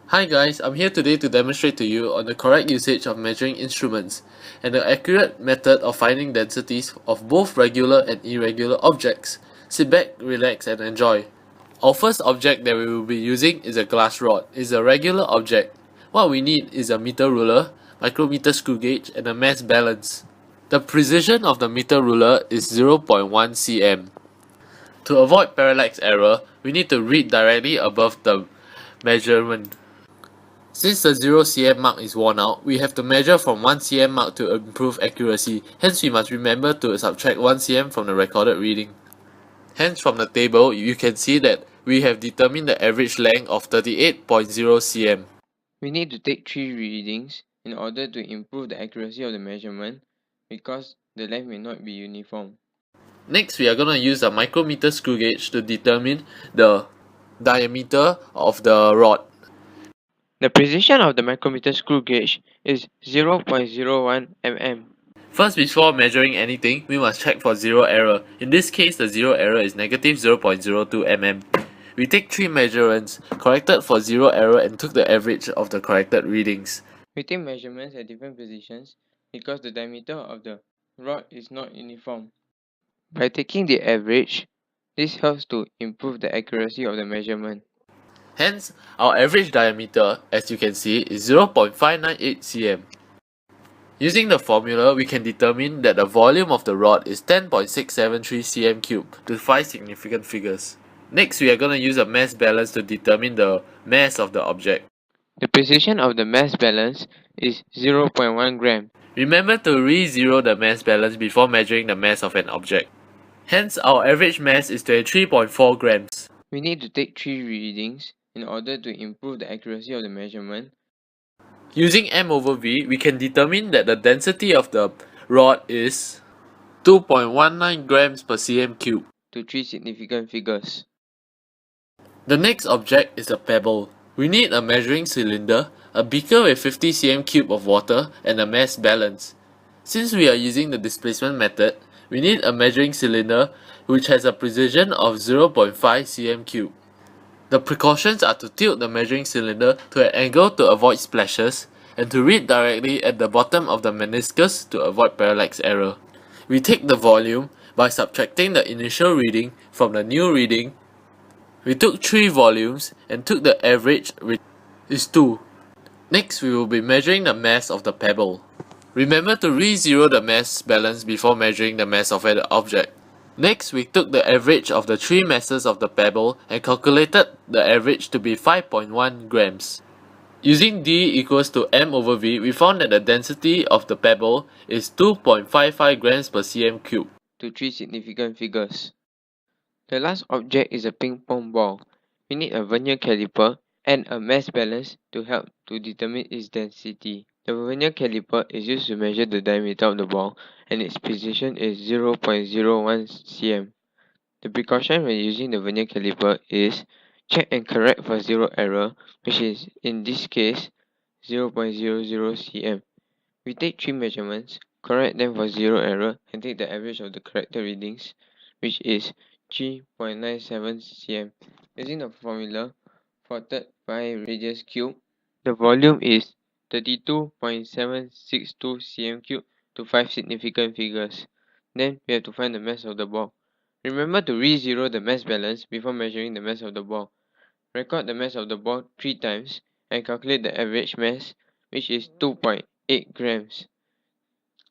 Hi guys, I'm here today to demonstrate to you on the correct usage of measuring instruments and the accurate method of finding densities of both regular and irregular objects. Sit back, relax and enjoy. Our first object that we will be using is a glass rod. It's a regular object. What we need is a meter ruler, micrometer screw gauge and a mass balance. The precision of the meter ruler is 0.1 cm. To avoid parallax error, we need to read directly above the measurement. Since the 0 cm mark is worn out, we have to measure from 1 cm mark to improve accuracy, hence we must remember to subtract 1 cm from the recorded reading. Hence from the table, you can see that we have determined the average length of 38.0 cm. We need to take 3 readings in order to improve the accuracy of the measurement because the length may not be uniform. Next, we are going to use a micrometer screw gauge to determine the diameter of the rod. The precision of the micrometer screw gauge is 0.01 mm. First, before measuring anything, we must check for zero error. In this case, the zero error is negative 0.02 mm. We take 3 measurements, corrected for zero error and took the average of the corrected readings. We take measurements at different positions because the diameter of the rod is not uniform. By taking the average, this helps to improve the accuracy of the measurement. Hence, our average diameter, as you can see, is 0.598 cm. Using the formula, we can determine that the volume of the rod is 10.673 cm cubed to 5 significant figures. Next, we are going to use a mass balance to determine the mass of the object. The precision of the mass balance is 0.1 gram. Remember to re-zero the mass balance before measuring the mass of an object. Hence, our average mass is 23.4 grams. We need to take 3 readings in order to improve the accuracy of the measurement. Using m over v, we can determine that the density of the rod is 2.19 grams per cm cube. To 3 significant figures. The next object is a pebble. We need a measuring cylinder, a beaker with 50 cm cube of water, and a mass balance. Since we are using the displacement method, we need a measuring cylinder which has a precision of 0.5 cm cube. The precautions are to tilt the measuring cylinder to an angle to avoid splashes and to read directly at the bottom of the meniscus to avoid parallax error. We take the volume by subtracting the initial reading from the new reading. We took 3 volumes and took the average, which is 2. Next, we will be measuring the mass of the pebble. Remember to re-zero the mass balance before measuring the mass of an object. Next, we took the average of the 3 masses of the pebble and calculated the average to be 5.1 grams. Using D equals to m over v, we found that the density of the pebble is 2.55 grams per cm cube. To 3 significant figures. The last object is a ping pong ball. We need a vernier caliper and a mass balance to help to determine its density. The vernier caliper is used to measure the diameter of the ball and its precision is 0.01 cm. The precaution when using the vernier caliper is check and correct for zero error, which is in this case 0.00 cm. We take 3 measurements, correct them for zero error and take the average of the corrected readings, which is 3.97 cm. Using the formula plotted by radius cube, the volume is 32.762 cm cube to 5 significant figures. Then we have to find the mass of the ball. Remember to re-zero the mass balance before measuring the mass of the ball. Record the mass of the ball 3 times and calculate the average mass, which is 2.8 grams.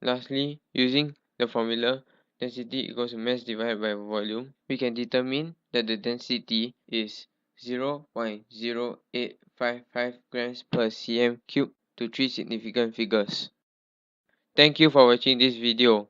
Lastly, using the formula density equals to mass divided by volume, we can determine that the density is 0.0855 grams per cm cube to 3 significant figures. Thank you for watching this video.